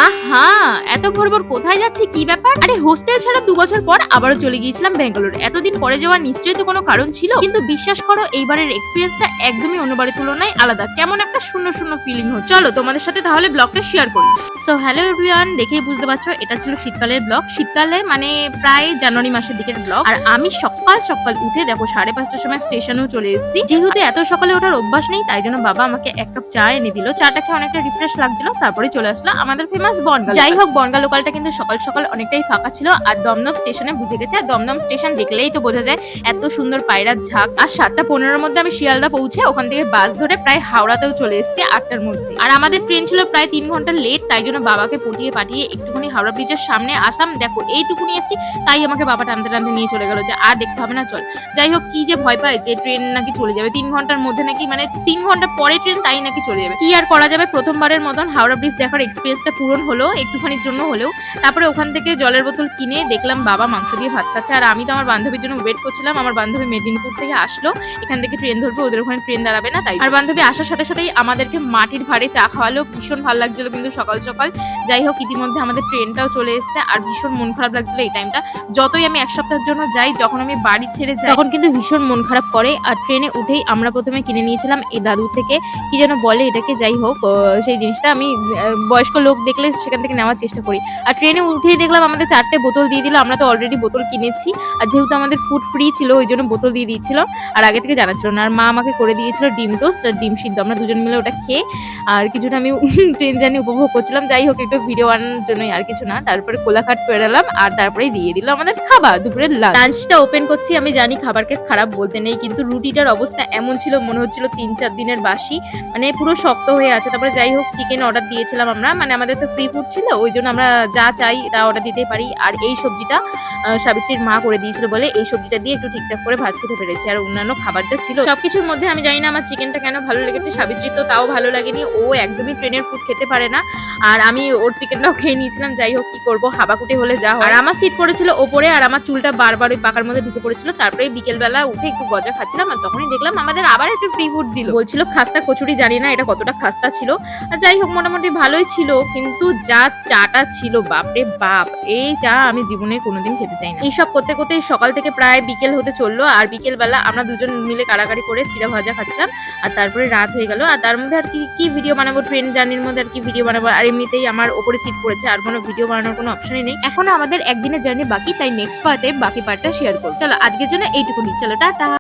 আহা! এত ভোর, ভোর কোথায় যাচ্ছি? কি ব্যাপার? আরে হোস্টেল ছাড়া ২ বছর পর আবারও চলে গিয়েছিলাম ব্যাঙ্গালোর। এতদিন পরে যাওয়ার নিশ্চয়ই তো কোনো কারণ ছিল। কিন্তু বিশ্বাস করো এইবারের এক্সপেরিয়েন্সটা একদমই অন্যবারের তুলনায় আলাদা। কেমন একটা শূন্য, শূন্য ফিলিং হচ্ছে। চলো তোমাদের সাথে তাহলে ব্লগটা শেয়ার করি। সো হ্যালো এভরিওয়ান, দেখেই বুঝতে পারছো এটা ছিল শীতকালের ব্লগ। শীতকালে মানে প্রায় জানুয়ারি মাসের দিকের ব্লগ। আর আমি সকাল, সকাল উঠে দেখো ৫:৩০টার সময় স্টেশনেও চলে এসেছি। যেহেতু এত সকালে ওঠার অভ্যাস নেই তাই জন্য বাবা আমাকে ১ কাপ চা এনে দিল। চাটা খেয়ে অনেকটা রিফ্রেশ লাগছিল। তারপরে চলে আসলাম আমাদের ফেমাস বনগাঁ। যাই হোক বনগাঁ লোকালটা কিন্তু সকাল, সকাল অনেকটাই ফাঁকা ছিল। আর দমদম স্টেশনে বুঝে গেছে। আর দমদম স্টেশন দেখলেই তো বোঝা যায় এত সুন্দর পায়রার ঝাঁক। আর ৭:১৫ মধ্যে আমি শিয়ালদা পৌঁছে ওখান থেকে বাস ধরে প্রায় হাওড়াতেও চলে এসেছি ৮টার মধ্যে। আর আমাদের ট্রেন ছিল প্রায় ৩ ঘন্টা লেট, তাই জন্য বাবাকে পটিয়ে পাঠিয়ে একটুখানি হাওড়া ব্রিজের সামনে আসলাম। দেখো এইটুকুনি এসেছি, তাই আমাকে বাবা টানতে টানতে নিয়ে চলে গেল যে আর দেখতে হবে না, চল। যাই হোক কি যে ভয় পায় যে ট্রেন নাকি চলে যাবে ৩ ঘন্টার মধ্যে, নাকি মানে ৩ ঘন্টা পরে ট্রেন তাই নাকি চলে যাবে। কি আর করা যাবে, প্রথমবারের মতন হাওড়া ব্রিজ দেখার এক্সপিরিয়েন্সটা পূরণ হলো একটুখানির জন্য হলেও। তারপরে ওখান থেকে জলের বোতল কিনে দেখলাম বাবা মাংস দিয়ে ভাত খাচ্ছে। আর আমি তো আমার বান্ধবীর জন্য ওয়েট করছিলাম। আমার বান্ধবী মেদিনীপুর থেকে আসলো, এখান থেকে ট্রেন ধরবে, ওদের ওখানে ট্রেন দাঁড়াবে না তাই। আর বান্ধবী আসার সাথে সাথেই আমাদেরকে মাটির ভাড়ে চা খাওয়ালো, ভীষণ ভালো লাগছিল কিন্তু সকাল সকাল। যাই হোক ইতিমধ্যে আমাদের ট্রেনটাও চলে এসেছে। আর ভীষণ মন খারাপ লাগছিল এই টাইমটা। যতই আমি ১ সপ্তাহের জন্য যাই, যখন আমি বাড়ি ছেড়ে যাই তখন কিন্তু ভীষণ মন খারাপ করে। আর ট্রেনে উঠেই আমরা প্রথমে কিনে নিয়েছিলাম এই দাদুর থেকে, কি যেন বলে এটাকে, যাই হোক সেই জিনিসটা আমি বয়স্ক লোক দেখলে সেখান থেকে নেওয়ার চেষ্টা করি। আর ট্রেনে উঠেই দেখলাম আমাদের ৪টে বোতল দিয়ে দিল। আমরা তো অলরেডি বোতল কিনেছি, আর যেহেতু আমাদের ফুড ফ্রি ছিল ওই জন্য বোতল দিয়ে দিয়েছিল। আর আগে থেকে জানা ছিল না। আর মা আমাকে করে দিয়েছিল ডিম টোস্ট আর ডিম সিদ্ধ। আমরা দুজন মিলে ওটা খেয়ে আর কিছুটা আমি ট্রেন জার্নি উপভোগ করছিলাম। যাই হোক একটু ভিডিও বানানোর জন্যই, আর কিছু না। তারপরে কোলাঘাট পেরালাম আর তারপরেই দিয়ে দিল আমাদের খাবার, দুপুরের লাঞ্চটা ওপেন করছি। আমি জানি খাবারকে খারাপ বলতে নেই, কিন্তু রুটিটার অবস্থা এমন ছিল মনে হচ্ছিল ৩-৪ দিনের বাসি, মানে পুরো শক্ত হয়ে আছে। তারপরে যাই হোক চিকেন অর্ডার দিয়েছিলাম আমরা, মানে আমাদের তো ফ্রি ফুড ছিল ওই জন্য আমরা যা চাই তা অর্ডার দিতে পারি। আর এই সবজিটা সাবিত্রীর মা করে দিয়েছিল বলে এই সবজিটা দিয়ে একটু ঠিকঠাক করে ভাত খেতে পেরেছি। আর অন্যান্য খাবার যা ছিল সবকিছুর মধ্যে আমি জানি না আমার চিকেনটা কেন ভালো লেগেছে, সাবিত্রী তো তাও ভালো লাগেনি, ও একদমই ট্রেনের ফুড খেতে পারে না। আর আমি ওর চিকেনটাও খেয়ে নিয়েছিলাম। যাই হোক কি করবো, হাবাকুটি হলে যা হয়। আর আমার সিট পড়েছিল ওপরে, আর আমার চুলটা বারবার ওই পাকার মধ্যে ঢুকে পড়েছিল। তারপরে বিকেলবেলা উঠে একটু গজা খাচ্ছিলাম, আর তখনই দেখলাম আমাদের আবার একটু ফ্রি ফুড দিল। বলছিল খাস্তা কচুরি, জানি না এটা কতটা খাস্তা ছিল। আর যাই হোক মোটামুটি ভালোই ছিল, কিন্তু যা চাটা ছিল বাপরে বাপ, এই চা আমি জীবনে কোনোদিন খেতে চাই না। এইসব করতে করতে সকাল থেকে প্রায় বিকেল হতে চললো। আর বিকেলবেলা আমরা দুজন মিলে কাড়াকাড়ি করে চিড়া ভাজা খাচ্ছিলাম। আর তারপরে রাত হয়ে গেল। আর তার মধ্যে আর কি ভিডিও বানাবো, ট্রেন জার্নির মধ্যে আর কি ভিডিও বানাবো। আর এমনিতেই আমার ওপরে সিট পড়েছে, আর কোনো ভিডিও বানানোর কোনো অপশনই নেই। এখনো আমাদের একদিনের জার্নি বাকি, তাই নেক্সট পার্টে বাকি পার্টটা শেয়ার করবো। চলো আজকের জন্য এইটুকুনি, চলো টাটা।